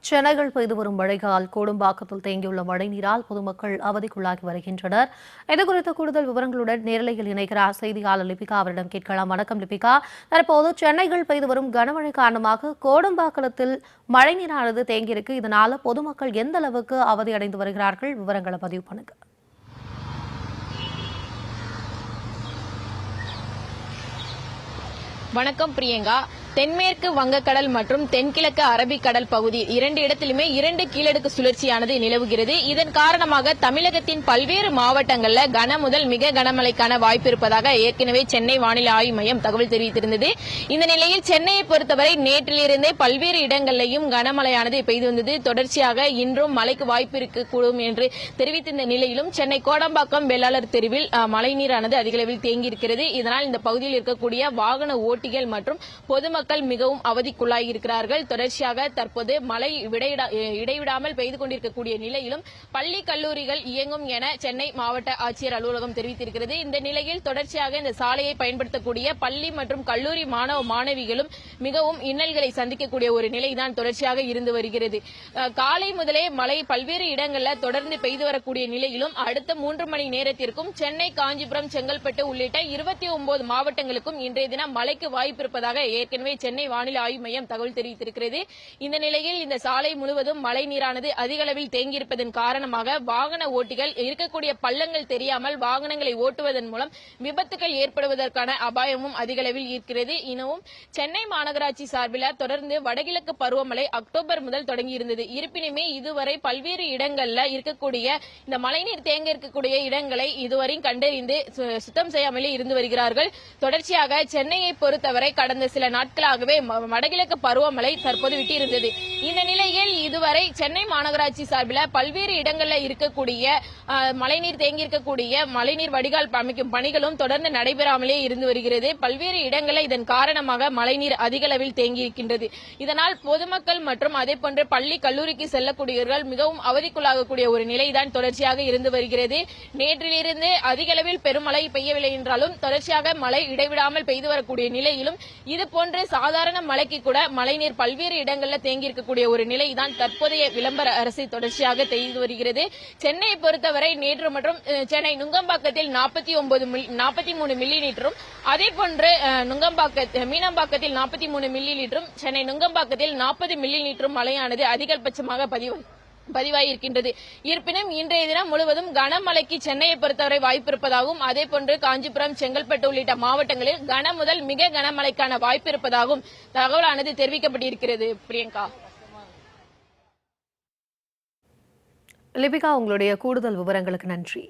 சென்னையில் பெய்து வரும் மழையால் கோடம்பாக்கத்தில் தேங்கியுள்ள மழைநீரால் பொதுமக்கள் அவதிக்குள்ளாகி வருகின்றனர். இதுகுறித்த கூடுதல் விவரங்களுடன் நேரலையில் இணைகிறார் செய்தியாளர் லிபிகா. அவரிடம் கேட்கலாம். வணக்கம் லிபிகா. தற்போது சென்னையில் பெய்து வரும் கனமழை காரணமாக கோடம்பாக்கத்தில் மழைநீரானது தேங்கியிருக்கு. இதனால பொதுமக்கள் எந்த அளவுக்கு அவதி அடைந்து வருகிறார்கள்? விவரங்களை பதிவு பண்ணுங்க. வணக்கம் பிரியங்கா. தென்மேற்கு வங்கக்கடல் மற்றும் தென்கிழக்கு அரபிக்கடல் பகுதி இரண்டு இடத்திலுமே இரண்டு கீழடுக்கு சுழற்சியானது நிலவுகிறது. இதன் காரணமாக தமிழகத்தின் பல்வேறு மாவட்டங்களில் கன முதல் மிக கனமழைக்கான வாய்ப்பு இருப்பதாக ஏற்கனவே சென்னை வானிலை ஆய்வு மையம் தகவல் தெரிவித்திருந்தது. இந்த நிலையில் சென்னையை பொறுத்தவரை நேற்றிலிருந்தே பல்வேறு இடங்களிலேயும் கனமழையானது பெய்து வந்தது. தொடர்ச்சியாக இன்றும் மழைக்கு வாய்ப்பு இருக்கக்கூடும் என்று தெரிவித்திருந்த நிலையிலும் சென்னை கோடம்பாக்கம் வெள்ளாளர் தெருவில் மழைநீரானது அதிகளவில் தேங்கியிருக்கிறது. இதனால் இந்த பகுதியில் இருக்கக்கூடிய வாகன ஓட்டிகள் மற்றும் பொதுமக்கள் மிகவும் அவதிக்குள்ளாகி இருக்கிறார்கள். தொடர்ச்சியாக தற்போது மழை இடைவிடாமல் பெய்து கொண்டிருக்கக்கூடிய நிலையிலும் பள்ளி கல்லூரிகள் இயங்கும் என சென்னை மாவட்ட ஆட்சியர் அலுவலகம் தெரிவித்திருக்கிறது. இந்த நிலையில் தொடர்ச்சியாக இந்த சாலையை பயன்படுத்தக்கூடிய பள்ளி மற்றும் கல்லூரி மாணவ மாணவிகளும் மிகவும் இன்னல்களை சந்திக்கக்கூடிய ஒரு நிலைதான் தொடர்ச்சியாக இருந்து வருகிறது. காலை முதலே மழை பல்வேறு இடங்களில் தொடர்ந்து பெய்து வரக்கூடிய நிலையிலும் அடுத்த 3 மணி நேரத்திற்கும் சென்னை, காஞ்சிபுரம், செங்கல்பட்டு உள்ளிட்ட 29 மாவட்டங்களுக்கும் இன்றைய தினம் மழைக்கு வாய்ப்பு இருப்பதாக ஏற்கனவே சென்னை வானிலை ஆய்வு மையம் தகவல் தெரிவித்திருக்கிறது. இந்த நிலையில் இந்த சாலை முழுவதும் மழை நீரானது அதிக அளவில் தேங்கியிருப்பதன் காரணமாக வாகன ஓட்டிகள் இருக்கக்கூடிய பள்ளங்கள் தெரியாமல் வாகனங்களை ஓட்டுவதன் மூலம் விபத்துகள் ஏற்படுவதற்கான அபாயமும் அதிக அளவில் இருக்கிறது. இன்னும் சென்னை மாநகராட்சி சார்பில் தொடர்ந்து வடகிழக்கு பருவமழை அக்டோபர் முதல் தொடங்கியிருந்தது. இருப்பினுமே இதுவரை பல்வேறு இடங்களில் இருக்கக்கூடிய இந்த மழைநீர் தேங்க இருக்கக்கூடிய இடங்களை இதுவரை கண்டறிந்து சுத்தம் செய்யாமலே இருந்து வருகிறார்கள். தொடர்ச்சியாக சென்னையை பொறுத்தவரை கடந்த சில நாட்களாகவே வடகிழக்கு பருவமழை தற்போது விட்டிருந்தது. இந்த நிலையில் இதுவரை சென்னை மாநகராட்சி சார்பில் பல்வேறு இடங்களில் இருக்கக்கூடிய மழைநீர் தேங்கியிருக்கக்கூடிய மழைநீர் வடிகால் அமைக்கும் பணிகளும் தொடர்ந்து நடைபெறாமலே இருந்து வருகிறது. பல்வேறு இடங்களில் இதன் காரணமாக மழைநீர் அதிக அளவில் தேங்கியிருக்கின்றது. இதனால் பொதுமக்கள் மற்றும் அதே போன்று பள்ளி கல்லூரிக்கு செல்லக்கூடியவர்கள் மிகவும் அவதிக்குள்ளாகக்கூடிய ஒரு நிலைதான் தொடர்ச்சியாக இருந்து வருகிறது. நேற்றிலிருந்து அதிக அளவில் பெருமழை பெய்யவில்லை என்றாலும் தொடர்ச்சியாக மழை இடைவிடாமல் பெய்து வரக்கூடிய நிலையிலும் இதுபோன்ற சாதாரண மழைக்கு கூட மழைநீர் பல்வேறு இடங்களில் தேங்கியிருக்கக்கூடிய ஒரு நிலைதான் தற்போதைய விளம்பர அரசு தொடர்ச்சியாக செய்து வருகிறது. சென்னையை பொறுத்தவரை நேற்று மற்றும் சென்னை நுங்கம்பாக்கத்தில் 43 மில்லி மீட்டரும், அதே போன்று மீனம்பாக்கத்தில் 43 மில்லி மீட்டரும், சென்னை நுங்கம்பாக்கத்தில் 40 மில்லி மீட்டரும் மழையானது அதிகபட்சமாக பதிவாகியிருக்கின்றது. இருப்பினும் இன்றைய தினம் முழுவதும் கனமழைக்கு சென்னையை பொறுத்தவரை வாய்ப்பு இருப்பதாகவும் அதே போன்று காஞ்சிபுரம், செங்கல்பட்டு உள்ளிட்ட மாவட்டங்களில் கன முதல் மிக கனமழைக்கான வாய்ப்பு இருப்பதாகவும் தகவலானது தெரிவிக்கப்பட்டிருக்கிறது. பிரியங்கா. லிபிகா, உங்களுடைய கூடுதல் விவரங்களுக்கு நன்றி.